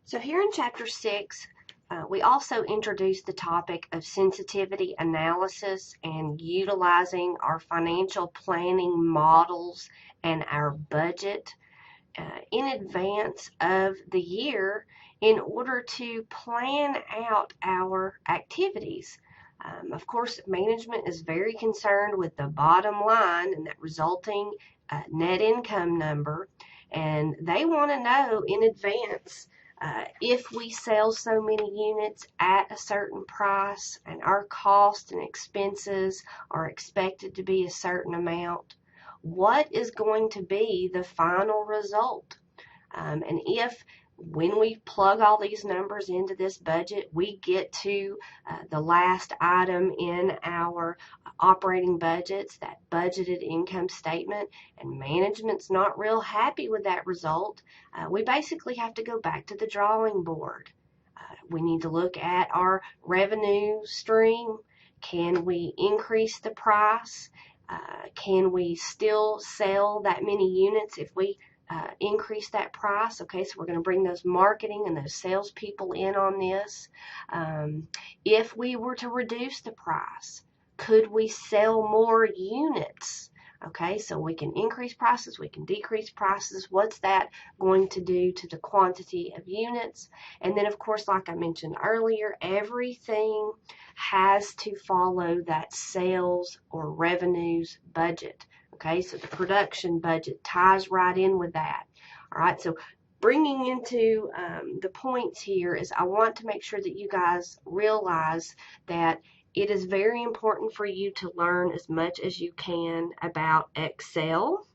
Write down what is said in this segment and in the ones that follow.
So here in Chapter 6, we also introduced the topic of sensitivity analysis and utilizing our financial planning models and our budget in advance of the year in order to plan out our activities. Of course, management is very concerned with the bottom line and that resulting net income number, and they want to know in advance if we sell so many units at a certain price and our costs and expenses are expected to be a certain amount, what is going to be the final result? And if when we plug all these numbers into this budget, we get to the last item in our operating budgets, that budgeted income statement, and management's not real happy with that result, we basically have to go back to the drawing board. We need to look at our revenue stream. Can we increase the price? Can we still sell that many units if we increase that price? Okay, so we're going to bring those marketing and those salespeople in on this. If we were to reduce the price, could we sell more units? Okay, so we can increase prices, we can decrease prices. What's that going to do to the quantity of units? And then, of course, like I mentioned earlier, everything has to follow that sales or revenues budget. Okay, so the production budget ties right in with that. All right, so bringing into the points here is I want to make sure that you guys realize that it is very important for you to learn as much as you can about Excel,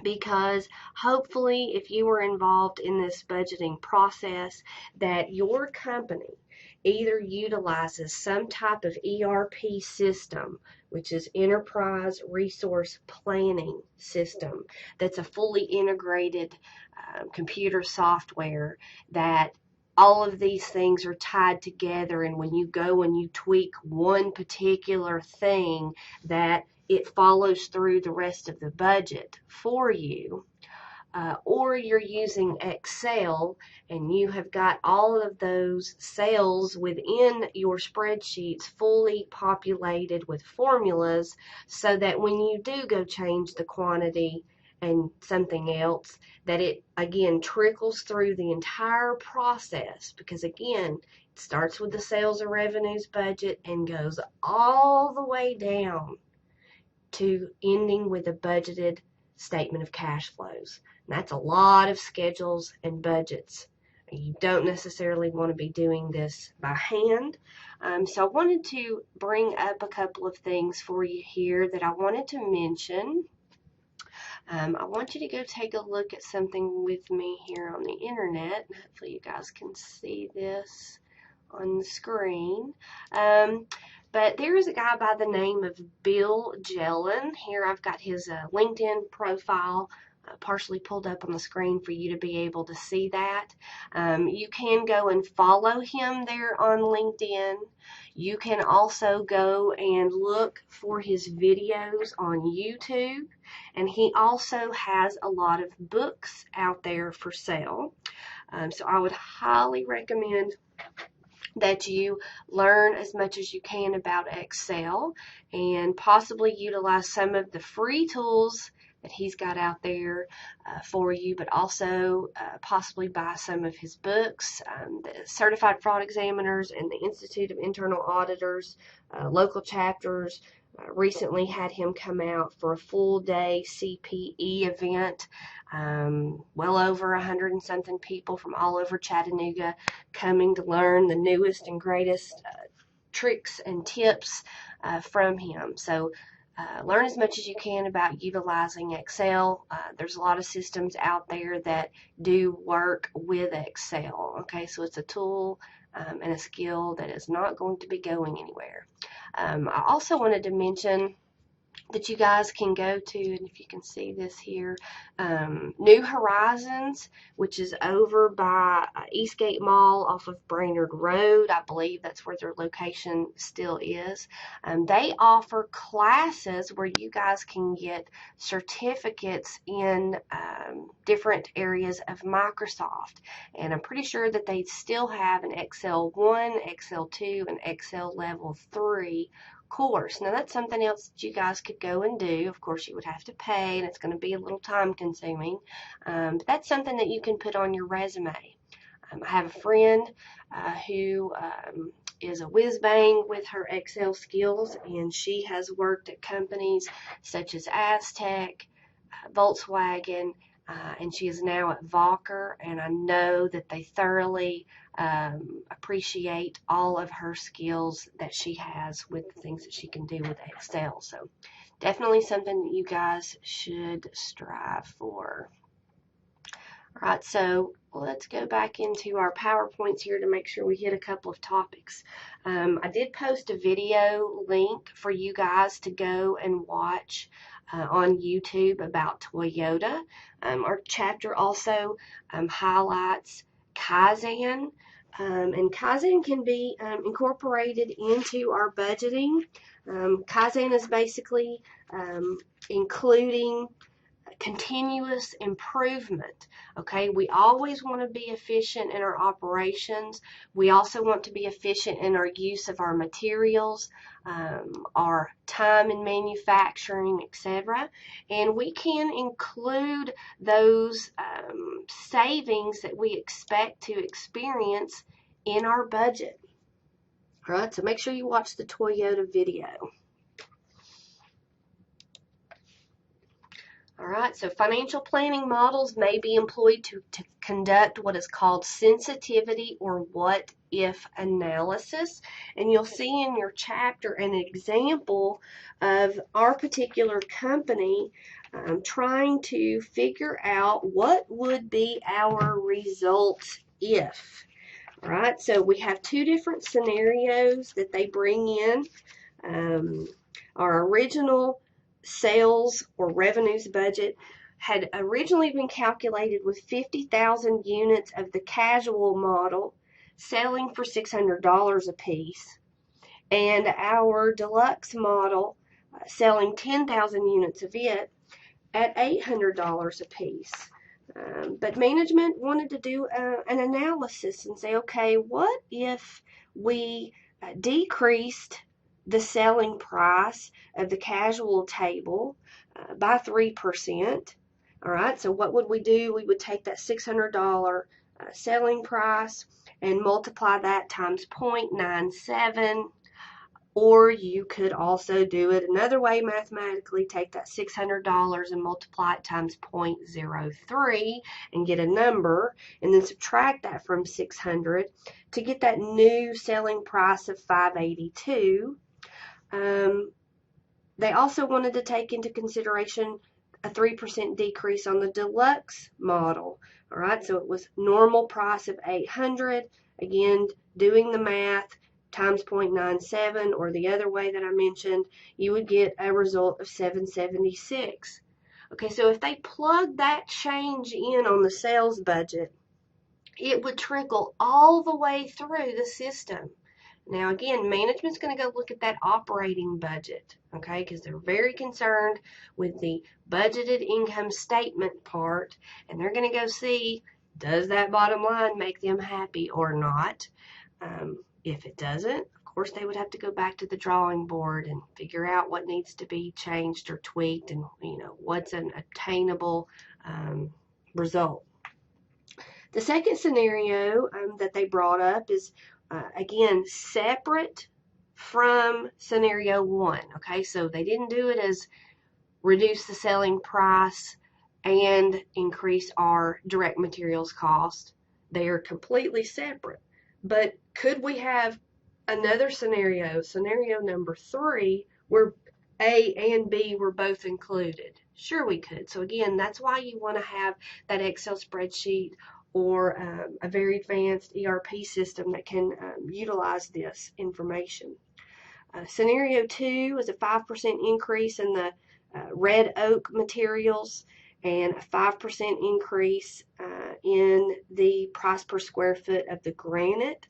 because hopefully if you are involved in this budgeting process, that your company either utilizes some type of ERP system, which is Enterprise Resource Planning System, that's a fully integrated computer software that all of these things are tied together, and when you go and you tweak one particular thing, that it follows through the rest of the budget for you. Or you're using Excel and you have got all of those cells within your spreadsheets fully populated with formulas, so that when you do go change the quantity and something else, that it again trickles through the entire process, because again, it starts with the sales and revenues budget and goes all the way down to ending with a budgeted statement of cash flows. And that's a lot of schedules and budgets. You don't necessarily want to be doing this by hand. So I wanted to bring up a couple of things for you here that I wanted to mention. I want you to go take a look at something with me here on the internet. Hopefully you guys can see this on the screen. But there is a guy by the name of Bill Jelen. Here I've got his LinkedIn profile partially pulled up on the screen for you to be able to see that. You can go and follow him there on LinkedIn. You can also go and look for his videos on YouTube. And he also has a lot of books out there for sale. So I would highly recommend that you learn as much as you can about Excel and possibly utilize some of the free tools that he's got out there for you, but also possibly buy some of his books. The Certified Fraud Examiners and the Institute of Internal Auditors local chapters recently had him come out for a full day CPE event. Well over 100 and something people from all over Chattanooga coming to learn the newest and greatest tricks and tips from him. So learn as much as you can about utilizing Excel. There's a lot of systems out there that do work with Excel. Okay, so it's a tool and a skill that is not going to be going anywhere. I also wanted to mention that you guys can go to, and if you can see this here, New Horizons, which is over by Eastgate Mall off of Brainerd Road. I believe that's where their location still is. They offer classes where you guys can get certificates in different areas of Microsoft, and I'm pretty sure that they still have an Excel 1, Excel 2, and Excel Level 3 course. Now that's something else that you guys could go and do. Of course, you would have to pay, and it's going to be a little time consuming, but that's something that you can put on your resume. I have a friend who is a whiz-bang with her Excel skills, and she has worked at companies such as Aztec, Volkswagen, and she is now at Valker, and I know that they thoroughly appreciate all of her skills that she has with the things that she can do with Excel. So definitely something that you guys should strive for. All right, so let's go back into our PowerPoints here to make sure we hit a couple of topics. I did post a video link for you guys to go and watch on YouTube about Toyota. Our chapter also highlights Kaizen, and Kaizen can be incorporated into our budgeting. Kaizen is basically including continuous improvement. Okay, we always want to be efficient in our operations. We also want to be efficient in our use of our materials, our time in manufacturing, etc. And we can include those savings that we expect to experience in our budget. All right, so make sure you watch the Toyota video. All right, so financial planning models may be employed to conduct what is called sensitivity or what-if analysis. And you'll see in your chapter an example of our particular company trying to figure out what would be our results if. All right, so we have two different scenarios that they bring in. Our original sales or revenues budget had originally been calculated with 50,000 units of the casual model selling for $600 a piece, and our deluxe model selling 10,000 units of it at $800 a piece. But management wanted to do an analysis and say, okay, what if we decreased the selling price of the casual table by 3%. All right, so what would we do? We would take that $600 selling price and multiply that times 0.97, or you could also do it another way mathematically, take that $600 and multiply it times 0.03 and get a number, and then subtract that from 600 to get that new selling price of $582. They also wanted to take into consideration a 3% decrease on the deluxe model. All right, so it was normal price of $800. Again, doing the math, times 0.97, or the other way that I mentioned, you would get a result of $776. Okay, so if they plug that change in on the sales budget, it would trickle all the way through the system. Now, again, management's going to go look at that operating budget, okay, because they're very concerned with the budgeted income statement part, and they're going to go see, does that bottom line make them happy or not? If it doesn't, of course, they would have to go back to the drawing board and figure out what needs to be changed or tweaked, and what's an attainable result. The second scenario that they brought up is again, separate from scenario one. Okay, so they didn't do it as reduce the selling price and increase our direct materials cost. They are completely separate. But could we have another scenario, scenario number 3, where A and B were both included? Sure, we could. So again, that's why you want to have that Excel spreadsheet or a very advanced ERP system that can utilize this information. Scenario 2 was a 5% increase in the red oak materials and a 5% increase in the price per square foot of the granite.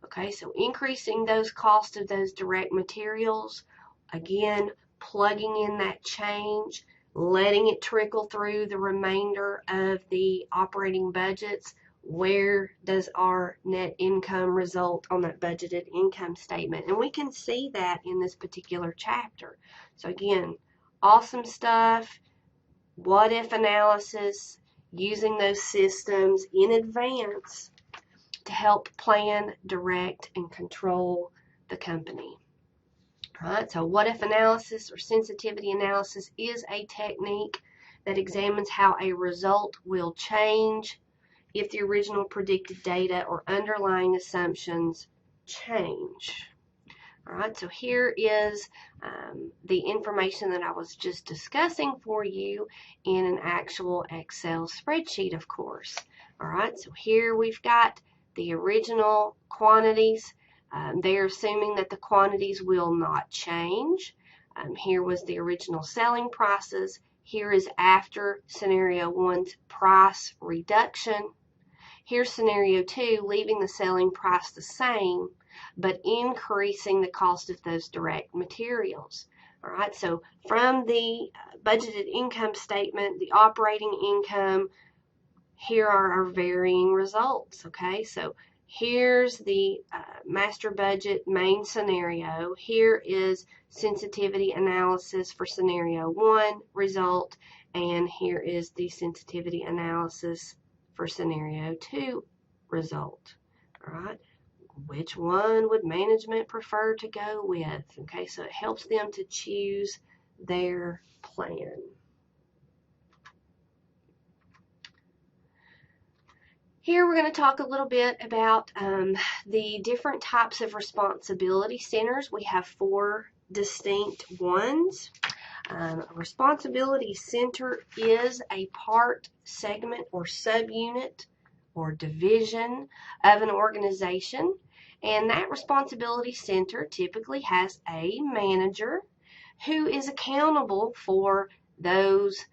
Okay, so increasing those costs of those direct materials, again, plugging in that change, letting it trickle through the remainder of the operating budgets. Where does our net income result on that budgeted income statement? And we can see that in this particular chapter. So again, awesome stuff. What if analysis, using those systems in advance to help plan, direct, and control the company. All right, so what if analysis or sensitivity analysis is a technique that examines how a result will change if the original predicted data or underlying assumptions change. All right, so here is the information that I was just discussing for you in an actual Excel spreadsheet, of course. All right, so here we've got the original quantities. They're assuming that the quantities will not change. Here was the original selling prices. Here is after scenario 1's price reduction. Here's scenario 2, leaving the selling price the same, but increasing the cost of those direct materials. All right, so from the budgeted income statement, the operating income, here are our varying results. Okay, so here's the master budget main scenario. Here is sensitivity analysis for scenario 1 result, and here is the sensitivity analysis for scenario 2 result. All right, which one would management prefer to go with? Okay, so it helps them to choose their plan. Here we're going to talk a little bit about the different types of responsibility centers. We have 4 distinct ones. A responsibility center is a part, segment, or subunit or division of an organization, and that responsibility center typically has a manager who is accountable for those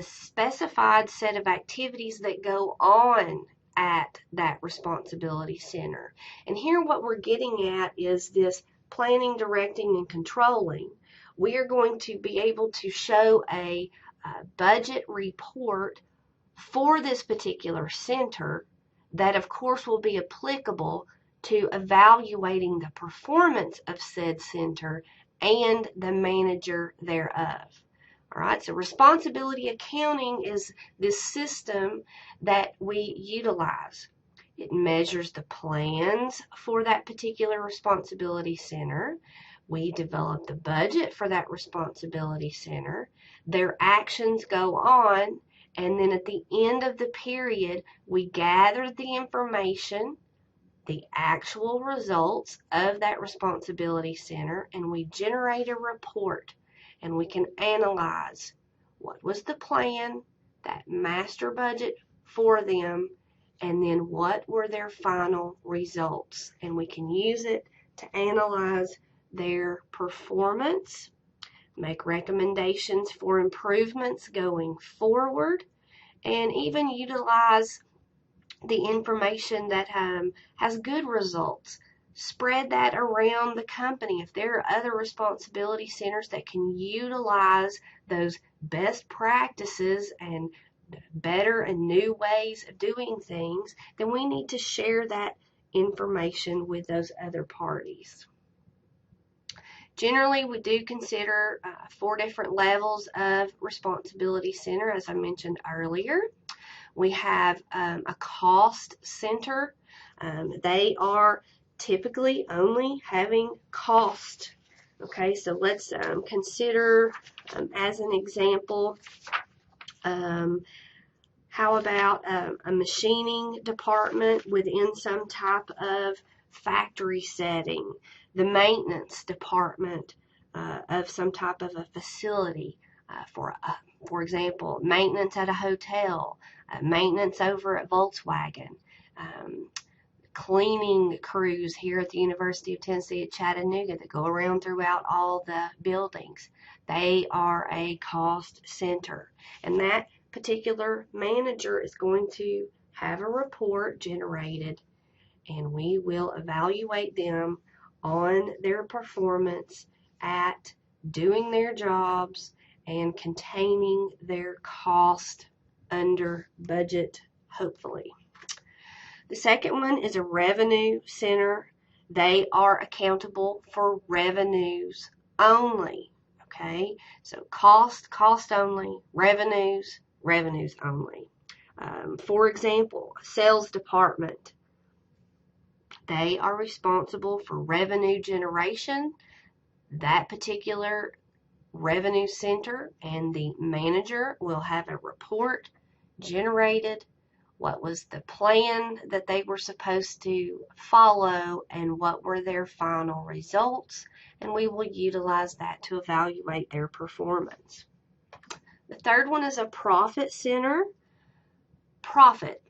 specified set of activities that go on at that responsibility center. And here what we're getting at is this planning, directing, and controlling. We are going to be able to show a budget report for this particular center that of course will be applicable to evaluating the performance of said center and the manager thereof. All right, so responsibility accounting is this system that we utilize. It measures the plans for that particular responsibility center. We develop the budget for that responsibility center. Their actions go on, and then at the end of the period, we gather the information, the actual results of that responsibility center, and we generate a report. And we can analyze what was the plan, that master budget for them, and then what were their final results. And we can use it to analyze their performance, make recommendations for improvements going forward, and even utilize the information that has good results. Spread that around the company. If there are other responsibility centers that can utilize those best practices and better and new ways of doing things, then we need to share that information with those other parties. Generally, we do consider 4 different levels of responsibility center, as I mentioned earlier. We have a cost center. They are typically only having cost. Okay, so let's consider as an example, how about a machining department within some type of factory setting, the maintenance department of some type of a facility, for example, maintenance at a hotel, maintenance over at Volkswagen, cleaning crews here at the University of Tennessee at Chattanooga that go around throughout all the buildings. They are a cost center. And that particular manager is going to have a report generated, and we will evaluate them on their performance at doing their jobs and containing their cost under budget, hopefully. The second one is a revenue center. They are accountable for revenues only. Okay, so cost only, revenues only. For example, sales department. They are responsible for revenue generation. That particular revenue center and the manager will have a report generated. What was the plan that they were supposed to follow, and what were their final results, and we will utilize that to evaluate their performance. The third one is a profit center. Profit,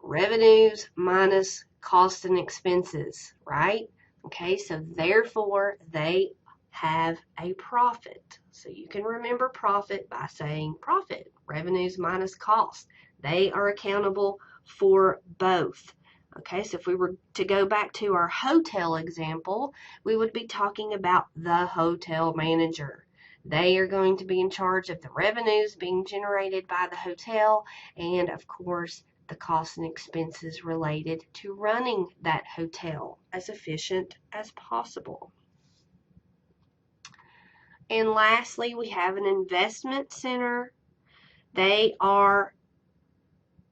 revenues minus cost and expenses, right? Okay, so therefore they have a profit. So you can remember profit by saying profit, revenues minus cost. They are accountable for both. Okay, so if we were to go back to our hotel example, we would be talking about the hotel manager. They are going to be in charge of the revenues being generated by the hotel, and of course the costs and expenses related to running that hotel as efficient as possible. And lastly, we have an investment center. They are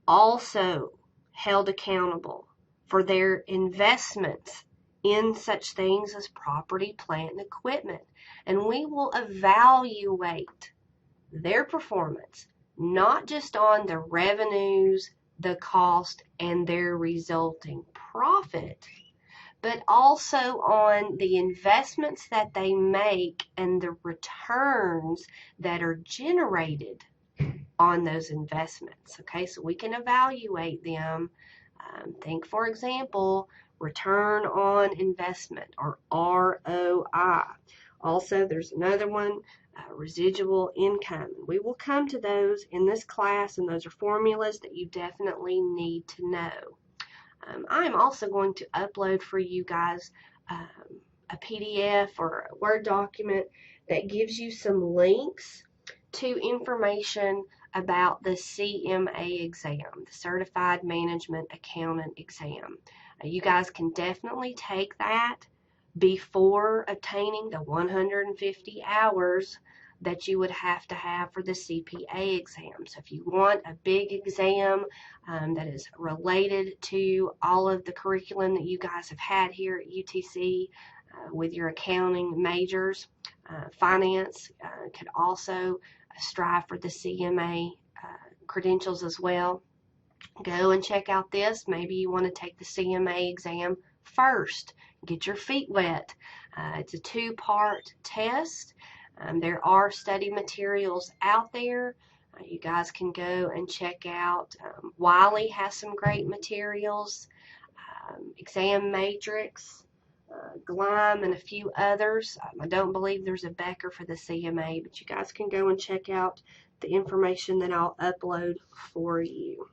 also held accountable for their investments in such things as property, plant, and equipment. And we will evaluate their performance, not just on the revenues, the cost, and their resulting profit, but also on the investments that they make and the returns that are generated on those investments. Okay, so we can evaluate them. Think, for example, return on investment, or ROI. Also, there's another one, residual income. We will come to those in this class, and those are formulas that you definitely need to know. I'm also going to upload for you guys a PDF or a Word document that gives you some links to information about the CMA exam, the Certified Management Accountant exam. You guys can definitely take that before obtaining the 150 hours that you would have to have for the CPA exam. So if you want a big exam that is related to all of the curriculum that you guys have had here at UTC with your accounting majors, finance could also strive for the CMA credentials as well. Go and check out this. Maybe you want to take the CMA exam first. Get your feet wet. It's a two-part test. There are study materials out there. You guys can go and check out. Wiley has some great materials. Exam Matrix, Glime, and a few others. I don't believe there's a Becker for the CMA, but you guys can go and check out the information that I'll upload for you.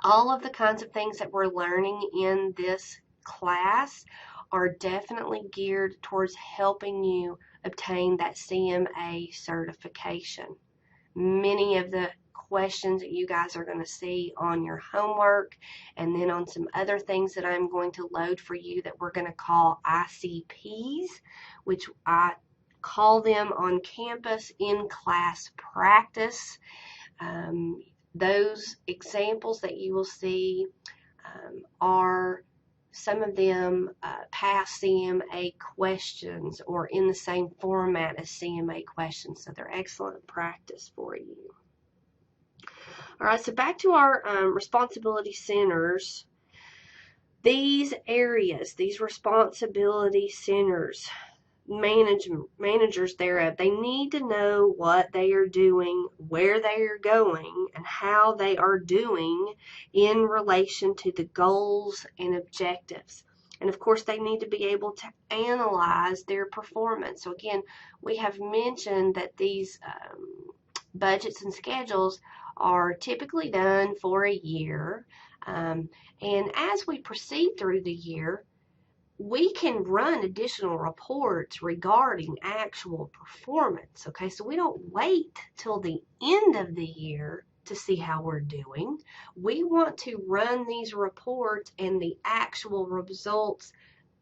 All of the kinds of things that we're learning in this class are definitely geared towards helping you obtain that CMA certification. Many of the questions that you guys are going to see on your homework, and then on some other things that I'm going to load for you that we're going to call ICPs, which I call them on campus in class practice. Those examples that you will see are some of them past CMA questions or in the same format as CMA questions, so they're excellent practice for you. All right, so back to our responsibility centers. These areas, these responsibility centers, managers thereof, they need to know what they are doing, where they are going, and how they are doing in relation to the goals and objectives. And of course, they need to be able to analyze their performance. So again, we have mentioned that these budgets and schedules are typically done for a year. And as we proceed through the year, we can run additional reports regarding actual performance. Okay, so we don't wait till the end of the year to see how we're doing. We want to run these reports and the actual results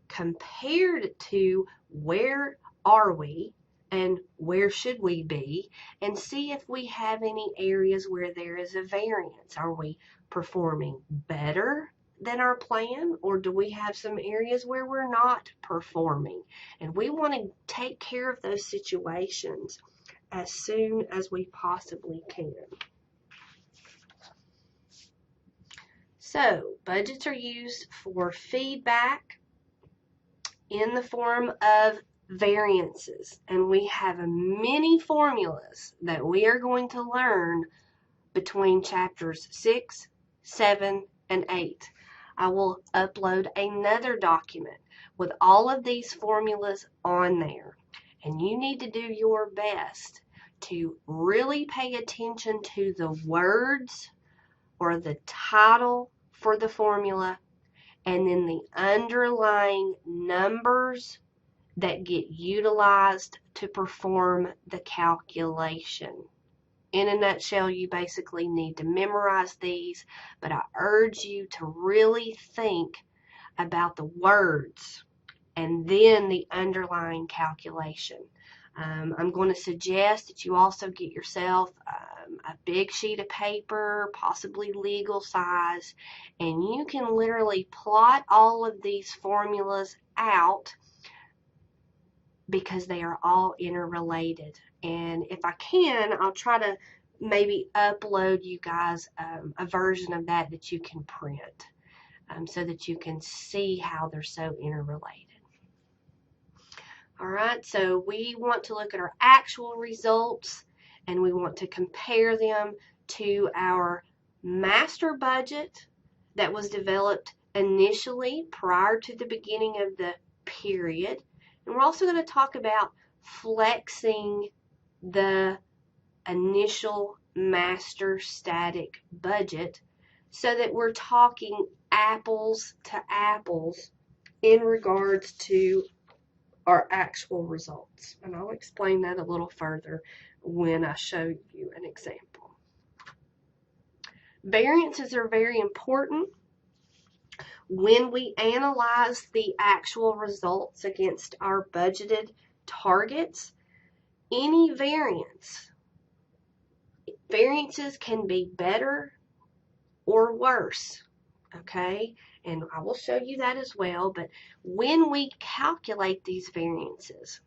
compared to where are we and where should we be, and see if we have any areas where there is a variance. Are we performing better than our plan, or do we have some areas where we're not performing? And we want to take care of those situations as soon as we possibly can. So, budgets are used for feedback in the form of variances, and we have many formulas that we are going to learn between chapters 6, 7, and 8. I will upload another document with all of these formulas on there, and you need to do your best to really pay attention to the words or the title for the formula, and then the underlying numbers that get utilized to perform the calculation. In a nutshell, you basically need to memorize these, but I urge you to really think about the words and then the underlying calculation. I'm going to suggest that you also get yourself a big sheet of paper, possibly legal size, and you can literally plot all of these formulas out because they are all interrelated. And if I can, I'll try to maybe upload you guys a version of that that you can print so that you can see how they're so interrelated. All right, so we want to look at our actual results, and we want to compare them to our master budget that was developed initially prior to the beginning of the period. And we're also going to talk about flexing the initial master static budget so that we're talking apples to apples in regards to our actual results. And I'll explain that a little further when I show you an example. Variances are very important when we analyze the actual results against our budgeted targets. Any variances can be better or worse, okay? And I will show you that as well. But when we calculate these variances,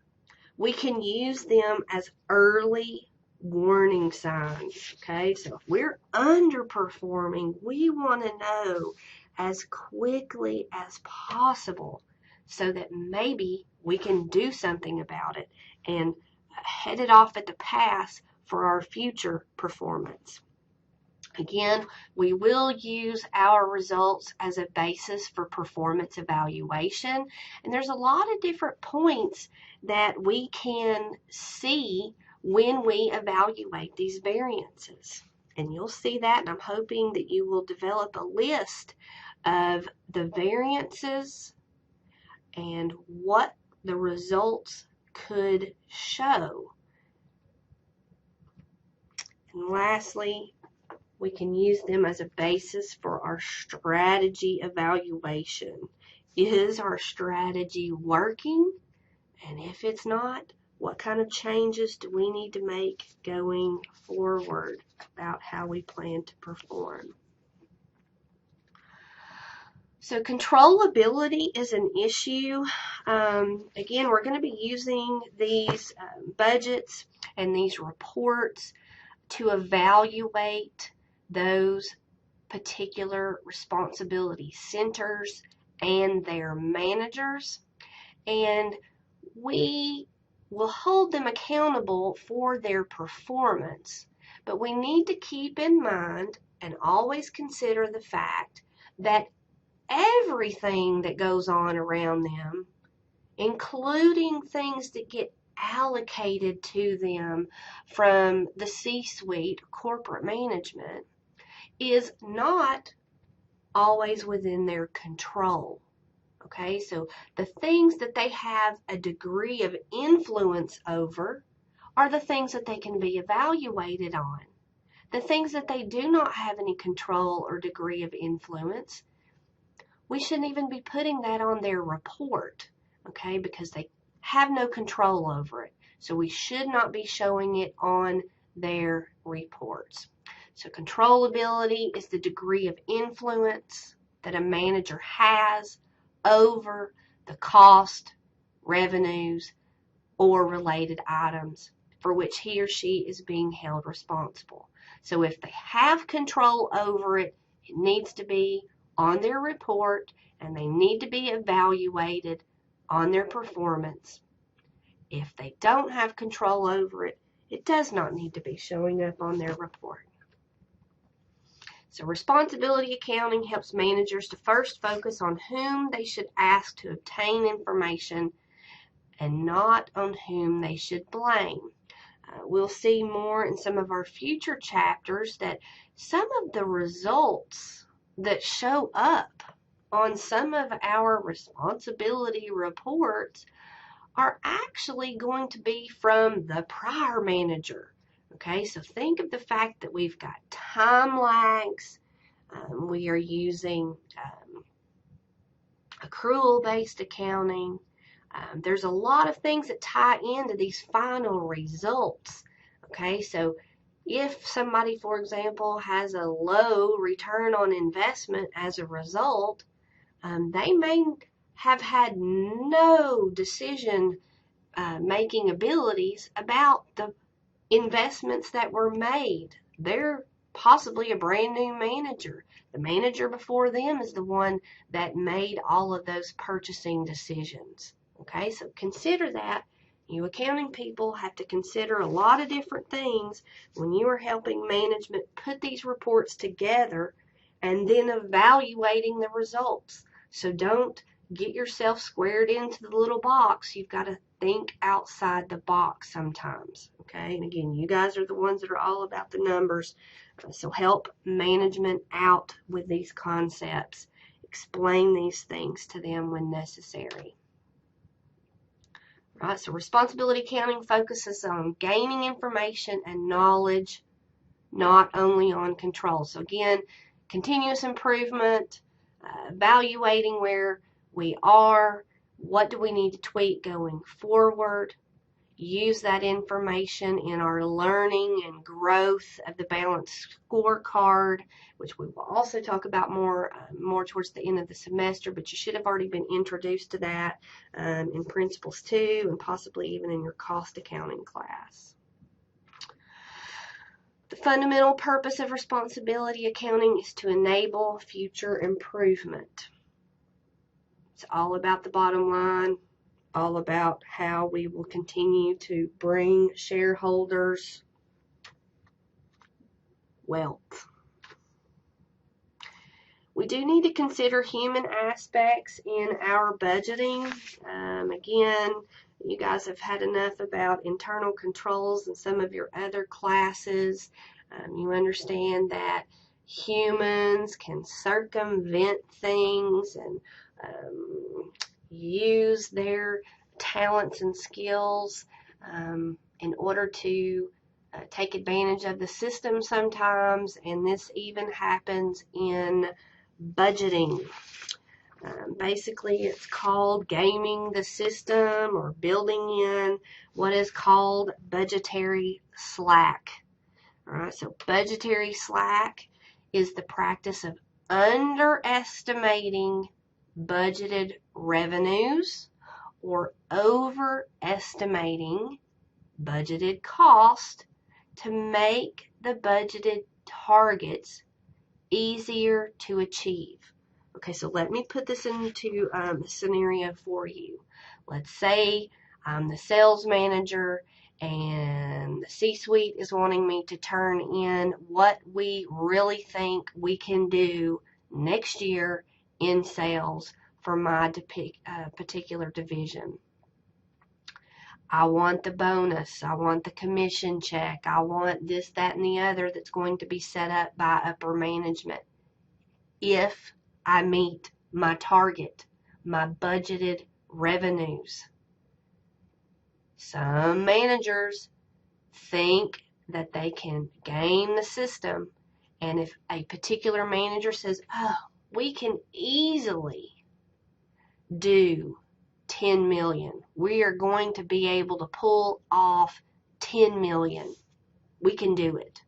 we can use them as early warning signs, okay? So if we're underperforming, we want to know as quickly as possible so that maybe we can do something about it and head it off at the pass for our future performance. Again, we will use our results as a basis for performance evaluation, and there's a lot of different points that we can see when we evaluate these variances. And you'll see that, and I'm hoping that you will develop a list of the variances and what the results could show. And lastly, we can use them as a basis for our strategy evaluation. Is our strategy working? And if it's not, what kind of changes do we need to make going forward about how we plan to perform? So controllability is an issue. Again, we're going to be using these budgets and these reports to evaluate those particular responsibility centers and their managers. And we will hold them accountable for their performance, but we need to keep in mind and always consider the fact that everything that goes on around them, including things that get allocated to them from the C-suite, corporate management, is not always within their control. Okay, so the things that they have a degree of influence over are the things that they can be evaluated on. The things that they do not have any control or degree of influence, we shouldn't even be putting that on their report, okay, because they have no control over it. So we should not be showing it on their reports. So controllability is the degree of influence that a manager has over the cost, revenues, or related items for which he or she is being held responsible. So if they have control over it, it needs to be on their report, and they need to be evaluated on their performance. If they don't have control over it, it does not need to be showing up on their report. So responsibility accounting helps managers to first focus on whom they should ask to obtain information and not on whom they should blame. We'll see more in some of our future chapters that some of the results that show up on some of our responsibility reports are actually going to be from the prior manager. Okay, so think of the fact that we've got time lags. We are using accrual-based accounting. There's a lot of things that tie into these final results. Okay, so if somebody, for example, has a low return on investment as a result, they may have had no decision making abilities about the investments that were made. They're possibly a brand new manager. The manager before them is the one that made all of those purchasing decisions. Okay, so consider that. You accounting people have to consider a lot of different things when you are helping management put these reports together and then evaluating the results. So don't get yourself squared into the little box. You've got to think outside the box sometimes. Okay, and again, you guys are the ones that are all about the numbers. So help management out with these concepts. Explain these things to them when necessary. Right, so responsibility accounting focuses on gaining information and knowledge, not only on control. So again, continuous improvement, evaluating where we are, what do we need to tweak going forward, use that information in our learning and growth of the balanced scorecard, which we will also talk about more towards the end of the semester, but you should have already been introduced to that in Principles 2 and possibly even in your cost accounting class. The fundamental purpose of responsibility accounting is to enable future improvement. It's all about the bottom line, all about how we will continue to bring shareholders wealth. We do need to consider human aspects in our budgeting. Again, you guys have had enough about internal controls in some of your other classes. You understand that humans can circumvent things and use their talents and skills in order to take advantage of the system sometimes, and this even happens in budgeting. Basically, it's called gaming the system or building in what is called budgetary slack. All right, so budgetary slack is the practice of underestimating budgeted revenues or overestimating budgeted cost to make the budgeted targets easier to achieve. Okay, so let me put this into a scenario for you. Let's say I'm the sales manager, and the C-suite is wanting me to turn in what we really think we can do next year in sales for my particular division. I want the bonus. I want the commission check. I want this, that, and the other that's going to be set up by upper management if I meet my target, my budgeted revenues. Some managers think that they can game the system, and if a particular manager says, oh, we can easily do 10 million. We are going to be able to pull off 10 million. We can do it.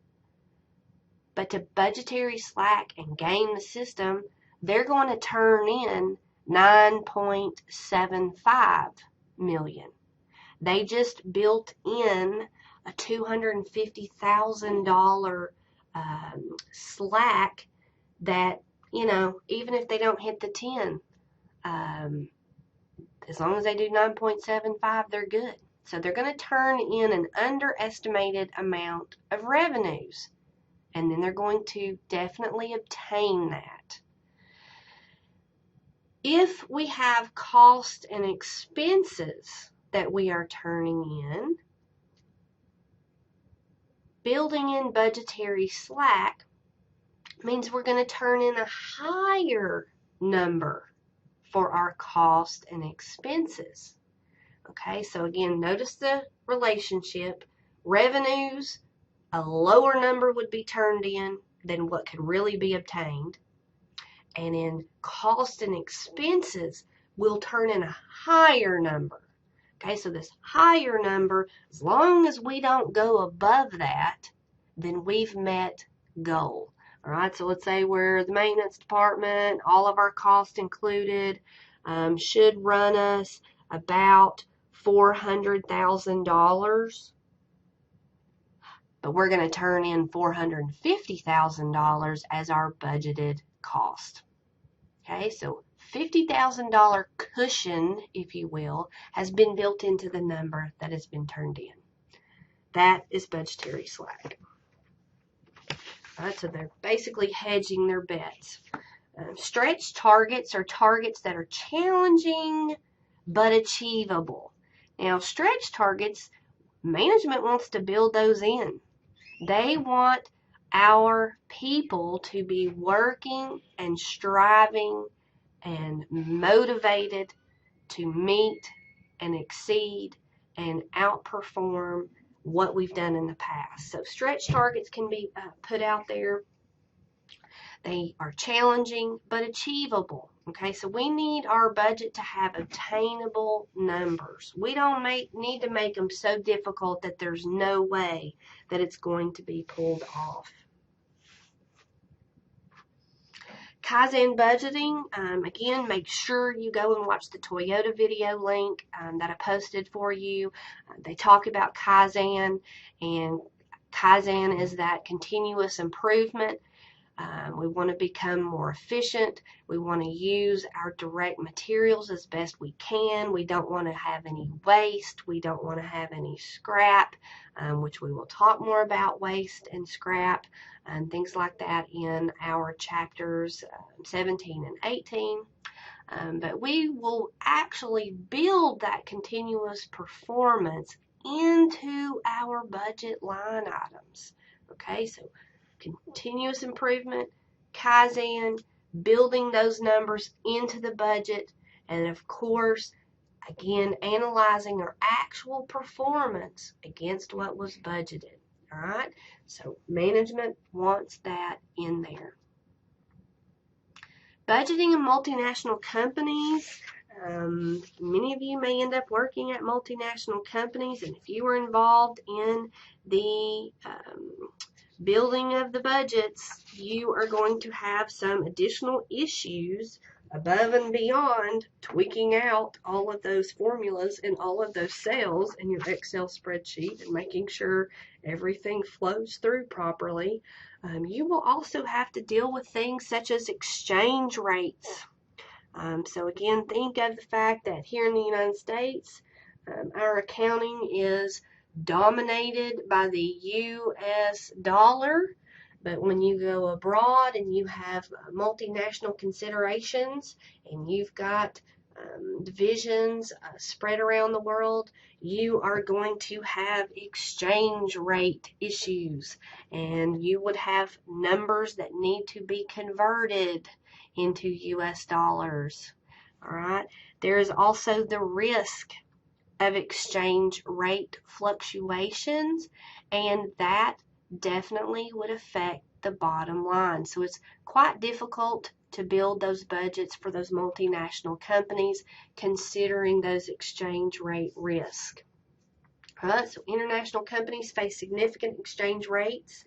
But to budgetary slack and game the system, they're going to turn in 9.75 million. They just built in a $250,000 slack that, even if they don't hit the 10, as long as they do 9.75, they're good. So they're going to turn in an underestimated amount of revenues, and then they're going to definitely obtain that. If we have cost and expenses that we are turning in, building in budgetary slack means we're going to turn in a higher number for our cost and expenses. Okay, so again, notice the relationship. Revenues, a lower number would be turned in than what could really be obtained. And in cost and expenses, we'll turn in a higher number. Okay, so this higher number, as long as we don't go above that, then we've met goal. All right, so let's say we're the maintenance department, all of our costs included, should run us about $400,000, but we're going to turn in $450,000 as our budgeted cost. Okay, so $50,000 cushion, if you will, has been built into the number that has been turned in. That is budgetary slack. All right, so they're basically hedging their bets. Stretch targets are targets that are challenging but achievable. Now, stretch targets, management wants to build those in. They want our people to be working and striving and motivated to meet and exceed and outperform what we've done in the past. So stretch targets can be put out there. They are challenging but achievable. Okay, so we need our budget to have obtainable numbers. We don't need to make them so difficult that there's no way that it's going to be pulled off. Kaizen budgeting, again, make sure you go and watch the Toyota video link that I posted for you. They talk about Kaizen, and Kaizen is that continuous improvement. We want to become more efficient. We want to use our direct materials as best we can. We don't want to have any waste. We don't want to have any scrap, which we will talk more about waste and scrap and things like that in our chapters 17 and 18. But we will actually build that continuous performance into our budget line items. Okay, so continuous improvement, Kaizen, building those numbers into the budget, and of course, again, analyzing our actual performance against what was budgeted. All right, so management wants that in there. Budgeting in multinational companies. Many of you may end up working at multinational companies, and if you were involved in the building of the budgets, you are going to have some additional issues above and beyond tweaking out all of those formulas and all of those cells in your Excel spreadsheet and making sure everything flows through properly. You will also have to deal with things such as exchange rates. So again, think of the fact that here in the United States, Our accounting is dominated by the US dollar, but when you go abroad and you have multinational considerations and you've got divisions spread around the world, you are going to have exchange rate issues, and you would have numbers that need to be converted into US dollars. All right. There is also the risk of exchange rate fluctuations, and that definitely would affect the bottom line. So it's quite difficult to build those budgets for those multinational companies considering those exchange rate risk. So international companies face significant exchange rates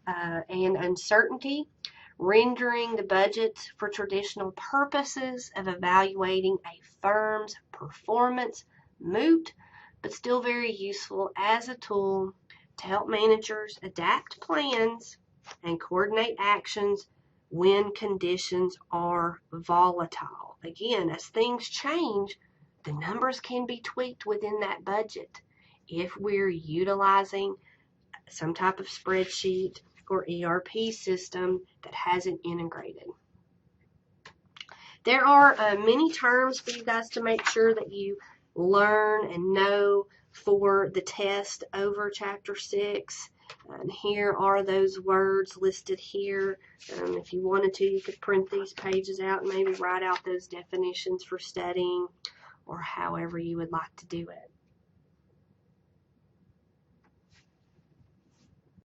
and uncertainty, rendering the budgets for traditional purposes of evaluating a firm's performance moot, but still very useful as a tool to help managers adapt plans and coordinate actions when conditions are volatile. Again, as things change, the numbers can be tweaked within that budget if we're utilizing some type of spreadsheet or ERP system that hasn't integrated. There are many terms for you guys to make sure that you learn and know for the test over Chapter 6. And here are those words listed here. If you wanted to, you could print these pages out and maybe write out those definitions for studying or however you would like to do it.